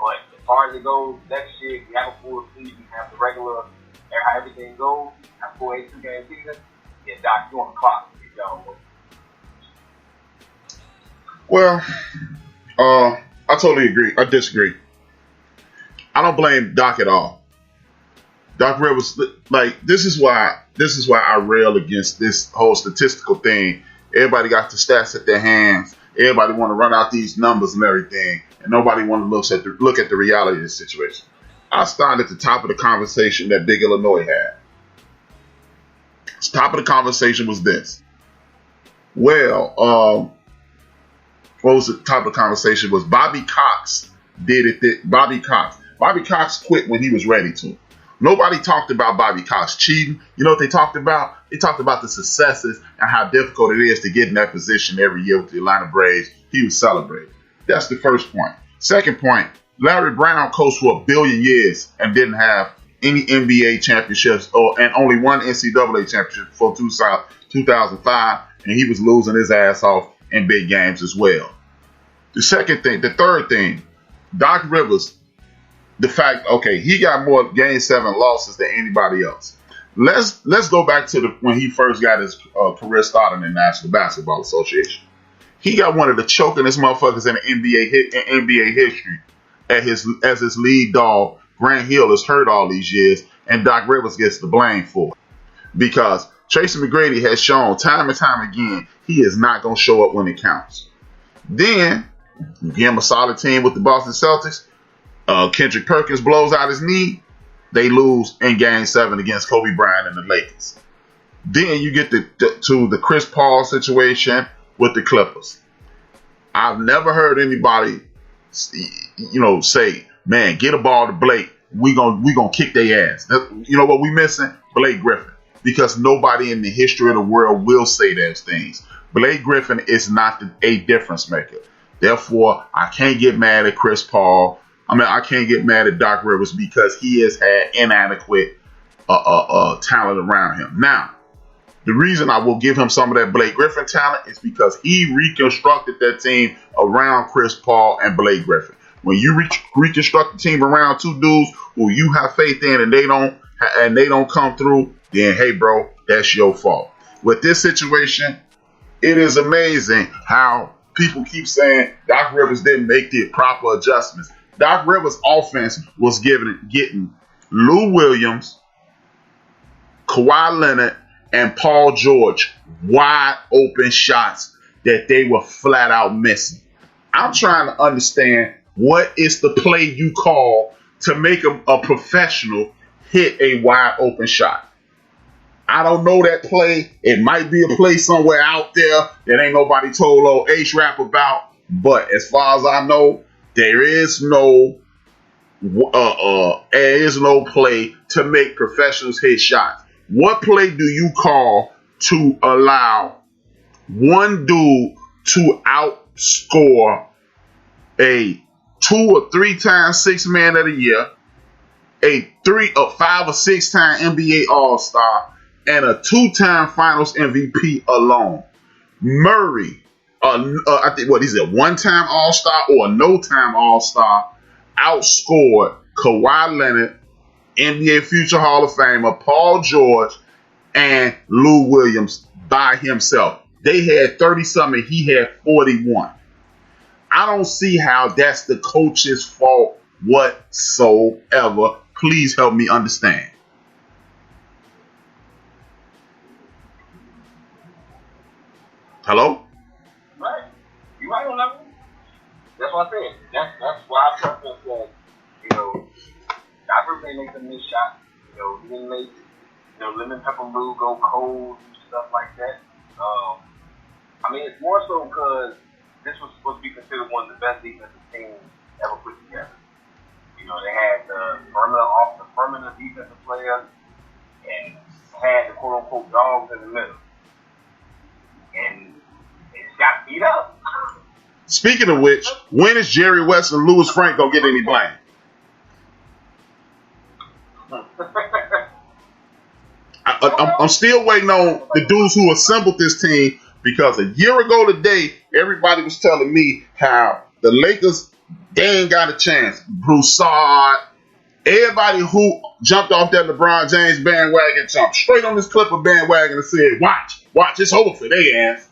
But as far as it goes, next year, if you have a full season, you have the regular, how everything goes, have a full 82-game season, yeah, Doc, you on the clock. Get y'all. Well, I totally agree. I disagree. I don't blame Doc at all. Doc Rivers, like, this is why I rail against this whole statistical thing. Everybody got the stats at their hands. Everybody want to run out these numbers and everything, and nobody want to look at the reality of the situation. I started at the top of the conversation that Big Illinois had. The top of the conversation was this. Well, what was the top of the conversation was Bobby Cox did it. Bobby Cox quit when he was ready to. Nobody talked about Bobby Cox cheating. You know what they talked about? They talked about the successes and how difficult it is to get in that position every year with the Atlanta Braves. He was celebrated. That's the first point. Second point, Larry Brown coached for 1 billion years and didn't have any NBA championships and only one NCAA championship for 2005, and he was losing his ass off in big games as well. The third thing, Doc Rivers, the fact, okay, he got more Game 7 losses than anybody else. Let's go back to when he first got his career started in the National Basketball Association. He got one of the chokingest motherfuckers in the NBA history as his lead dog. Grant Hill is hurt all these years, and Doc Rivers gets the blame for it. Because Tracy McGrady has shown time and time again he is not going to show up when it counts. Then, you give him a solid team with the Boston Celtics. Kendrick Perkins blows out his knee. They lose in Game 7 against Kobe Bryant and the Lakers. Then you get to the Chris Paul situation with the Clippers. I've never heard anybody, say, man, get a ball to Blake. We gonna kick their ass. You know what we missing? Blake Griffin. Because nobody in the history of the world will say those things. Blake Griffin is not a difference maker. Therefore, I can't get mad at Chris Paul. I can't get mad at Doc Rivers because he has had inadequate talent around him. Now, the reason I will give him some of that Blake Griffin talent is because he reconstructed that team around Chris Paul and Blake Griffin. When you reconstruct the team around two dudes who you have faith in and they don't come through, then hey, bro, that's your fault. With this situation, it is amazing how people keep saying Doc Rivers didn't make the proper adjustments. Doc Rivers' offense was getting Lou Williams, Kawhi Leonard, and Paul George wide open shots that they were flat out missing. I'm trying to understand what is the play you call to make a professional hit a wide open shot. I don't know that play. It might be a play somewhere out there that ain't nobody told old HRap about. But as far as I know, there is no play to make professionals hit shots. What play do you call to allow one dude to outscore a 2 or 3 time 6 man of the year, a 5 or 6 time NBA All-Star, and a 2-time Finals MVP alone? Murray, I think he's a 1-time All-Star or a no-time All-Star, outscored Kawhi Leonard, NBA future Hall of Famer, Paul George, and Lou Williams by himself. They had 30-something. He had 41. I don't see how that's the coach's fault whatsoever. Please help me understand. Hello? Right. You right on that one. That's what I said. That's why I preference that, Doc Rivers ain't make them miss shots. He didn't make, Lemon Pepper Lou go cold and stuff like that. It's more so because this was supposed to be considered one of the best defensive teams ever put together. They had the permanent defensive players and had the quote-unquote dogs in the middle. And they just got beat up. Speaking of which, when is Jerry West and Louis Frank going to get any blame? I'm still waiting on the dudes who assembled this team, because a year ago today, everybody was telling me how the Lakers They ain't got a chance. Broussard, everybody who jumped off that LeBron James bandwagon jumped straight on this Clipper bandwagon and said, watch, it's over for their ass.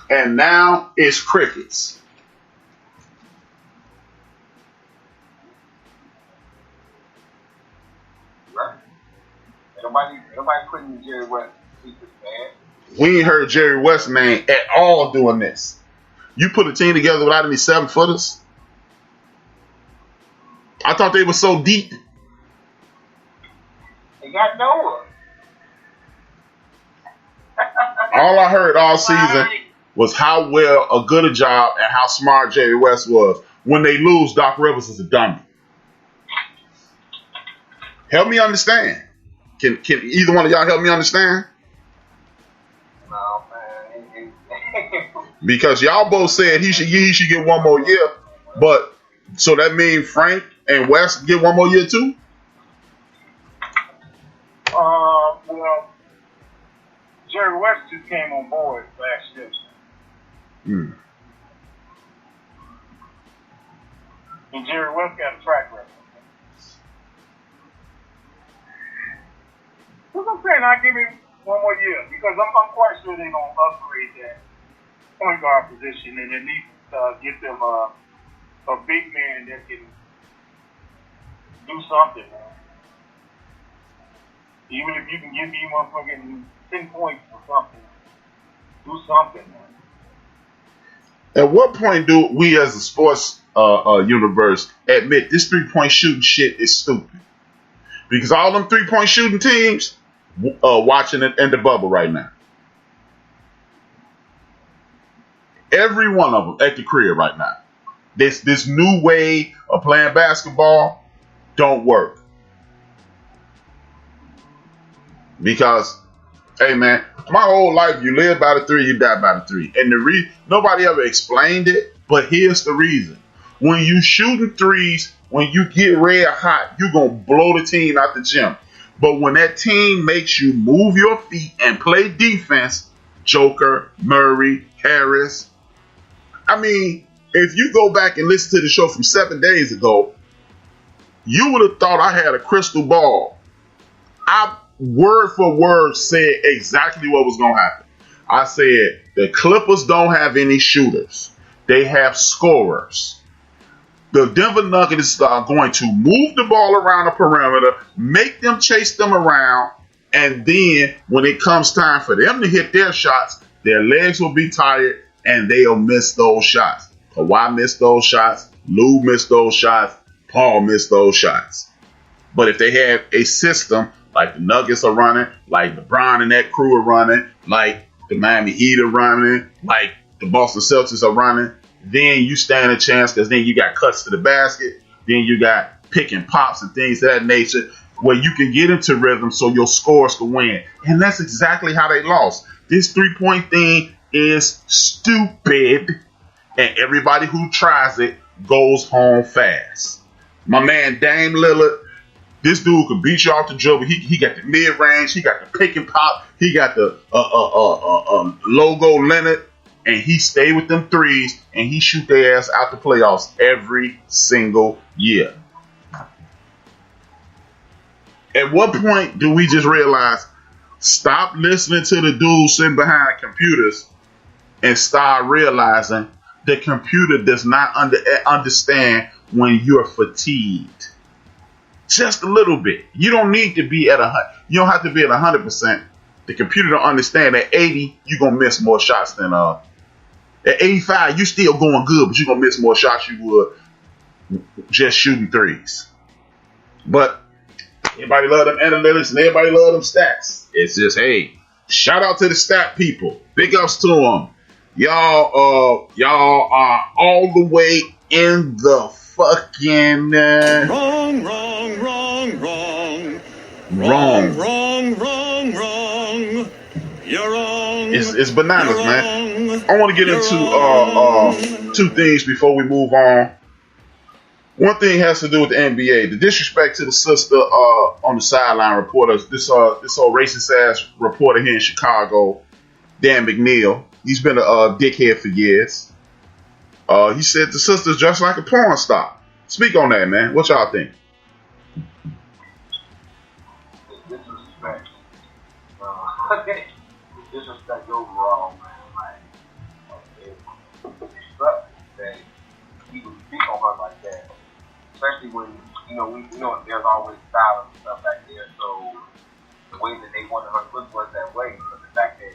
And now it's crickets. Right. Nobody putting Jerry West in this bad. We ain't heard Jerry West's name at all doing this. You put a team together without any 7-footers? I thought they were so deep. They got Noah. All I heard all season was how well a good a job and how smart Jerry West was. When they lose, Doc Rivers is a dummy. Help me understand. Can either one of y'all help me understand? No, man. Because y'all both said he should get one more year, but so that means Frank and West get one more year too? Well, Jerry West just came on board last year. And Jerry West got a track record. That's what I'm saying. I'll give him one more year because I'm quite sure they're going to upgrade that point guard position and at least get them a big man that can do something, man. Even if you can give me motherfucking 10 points or something, do something, man. At what point do we as a sports universe admit this 3-point shooting shit is stupid? Because all them 3-point shooting teams watching it in the bubble right now. Every one of them at the crib right now. This new way of playing basketball don't work. Because, hey man, my whole life you live by the 3, you die by the 3. And nobody ever explained it, but here's the reason. When you shooting threes, when you get red hot, you're going to blow the team out the gym. But when that team makes you move your feet and play defense, Joker, Murray, Harris, I mean, if you go back and listen to the show from 7 days ago, you would have thought I had a crystal ball. I word for word said exactly what was going to happen. I said the Clippers don't have any shooters. They have scorers. The Denver Nuggets are going to move the ball around the perimeter, make them chase them around, and then when it comes time for them to hit their shots, their legs will be tired and they'll miss those shots. Kawhi missed those shots. Lou missed those shots. Paul missed those shots. But if they have a system like the Nuggets are running, like LeBron and that crew are running, like the Miami Heat are running, like the Boston Celtics are running, then you stand a chance because then you got cuts to the basket, then you got pick and pops and things of that nature where you can get into rhythm so your scores can win. And that's exactly how they lost. This 3-point thing is stupid, and everybody who tries it goes home fast. My man Dame Lillard, this dude could beat you off the dribble. He got the mid-range, he got the pick and pop, he got the logo Leonard, and he stay with them threes, and he shoot their ass out the playoffs every single year. At what point do we just realize, stop listening to the dudes sitting behind computers and start realizing the computer does not understand when you're fatigued? Just a little bit. You don't need to be at 100. You don't have to be at 100%. The computer don't understand at 80, you're going to miss more shots than at 85, you still going good, but you're going to miss more shots you would just shooting threes. But everybody love them analytics and everybody love them stats. It's just, hey, shout out to the stat people. Big ups to them. Y'all are all the way in the fucking wrong. You're wrong. It's bananas, man. I want to get into two things before we move on. One thing has to do with the NBA. The disrespect to the sister on the sideline reporters. This old racist ass reporter here in Chicago, Dan McNeil. He's been a dickhead for years. He said the sister's dressed like a porn star. Speak on that, man. What y'all think? Disrespect. Disrespect overall, man. Like, sucks that he would speak on her like that. Especially when, we know there's always style and stuff back there, so the way that they wanted her to look was that way. But the fact that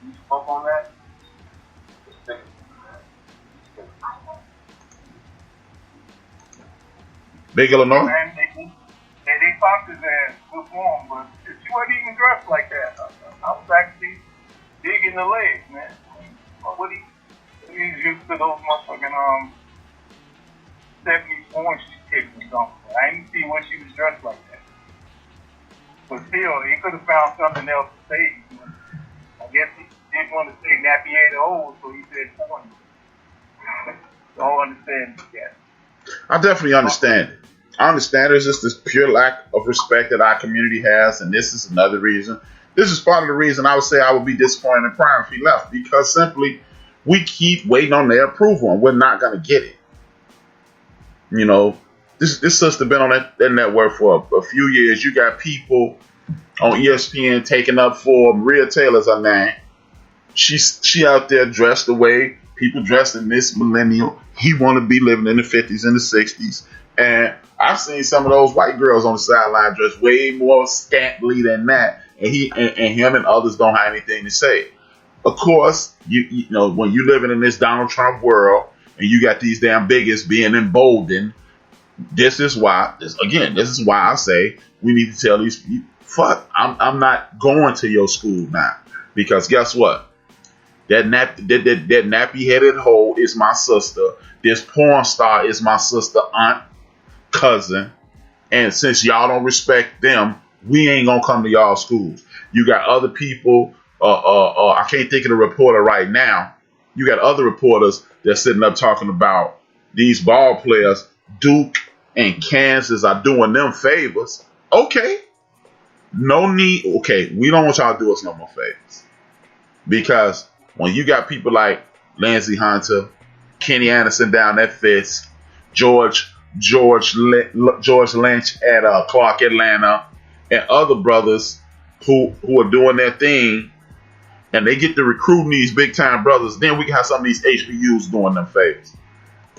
he spoke on that, it's sickening, man. It's sickening. Big Illinois? And they popped his ass good form, but she wasn't even dressed like that. I was actually digging the legs, man. He's used to those motherfucking 70s porn chicks or something. I didn't see when she was dressed like that. But still, he could have found something else to say. I guess he didn't want to say nappy-headed holes, so he said porn. So I understand that. I definitely understand it. I understand there's just this pure lack of respect that our community has, and this is another reason. This is part of the reason I would say I would be disappointed in Prime if he left, because simply we keep waiting on their approval, and we're not going to get it. You know, this sister been on that network for a few years. You got people on ESPN taking up for Maria Taylor's her name. She out there dressed the way people dressed in this millennial. He want to be living in the 50s and the 60s. And I've seen some of those white girls on the sideline dressed way more scantily than that. And him and others don't have anything to say. Of course, you know, when you living in this Donald Trump world and you got these damn bigots being emboldened, this is why I say we need to tell these people, fuck, I'm not going to your school now. Because guess what? That nappy-headed hoe is my sister. This porn star is my sister, aunt, cousin. And since y'all don't respect them, we ain't gonna come to y'all schools. You got other people. I can't think of the reporter right now. You got other reporters that's sitting up talking about these ball players, Duke and Kansas, are doing them favors. Okay. No need. Okay, we don't want y'all to do us no more favors. Because when you got people like Lindsey Hunter, Kenny Anderson down at Fitz, George Lynch at Clark Atlanta, and other brothers who are doing their thing, and they get to recruiting these big time brothers, then we can have some of these HBUs doing them favors.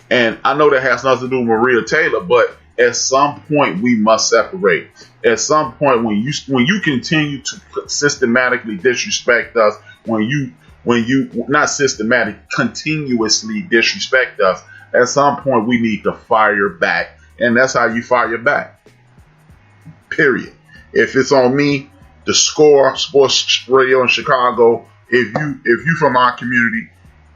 And I know that has nothing to do with Maria Taylor, but at some point we must separate. At some point, when you continue to systematically disrespect us, when you not systematic, continuously disrespect us, at some point we need to fire back, and that's how you fire back. Period. If it's on me, the Score Sports Radio in Chicago, if you from our community,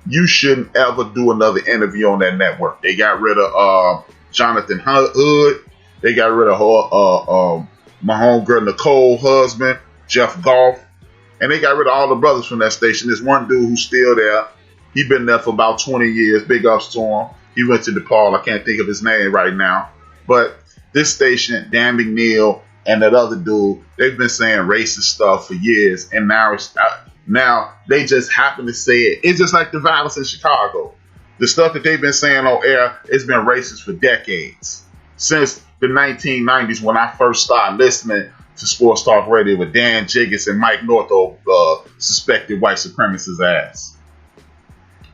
you shouldn't ever do another interview on that network. They got rid of Jonathan Hood. They got rid of my homegirl Nicole husband, Jeff Goff. And they got rid of all the brothers from that station. There's one dude who's still there. He been there for about 20 years. Big ups to him. He went to DePaul. I can't think of his name right now. But this station, Dan McNeil and that other dude, they've been saying racist stuff for years. And now they just happen to say it. It's just like the violence in Chicago. The stuff that they've been saying on air, it's been racist for decades. Since the 1990s, when I first started listening to Sports Talk Radio with Dan Jiggis and Mike Northo, suspected white supremacist ass.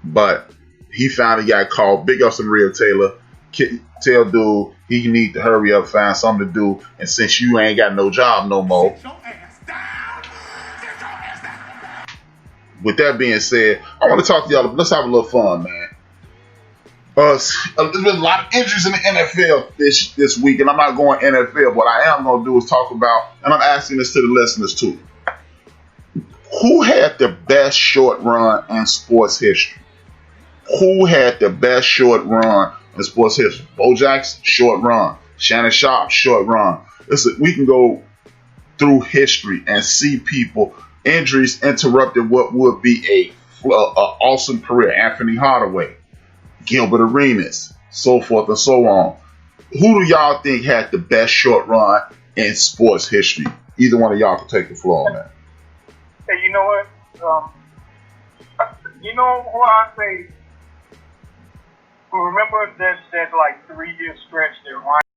But he finally got called. Big ups to Maria Taylor. Tell dude he need to hurry up, find something to do. And since you ain't got no job no more. Sit your ass down. Sit your ass down. With that being said, I want to talk to y'all. Let's have a little fun, man. There's been a lot of injuries in the NFL this week, and I'm not going NFL. What I am going to do is talk about, and I'm asking this to the listeners too. Who had the best short run in sports history? Who had the best short run in sports history? Bo Jackson, short run. Shannon Sharp, short run. Listen, we can go through history and see people, injuries interrupted what would be a awesome career. Anthony Hardaway, Gilbert Arenas, so forth and so on. Who do y'all think had the best short run in sports history? Either one of y'all can take the floor on that. Hey, you know what? You know who I say Remember that like 3-year stretch that Ryan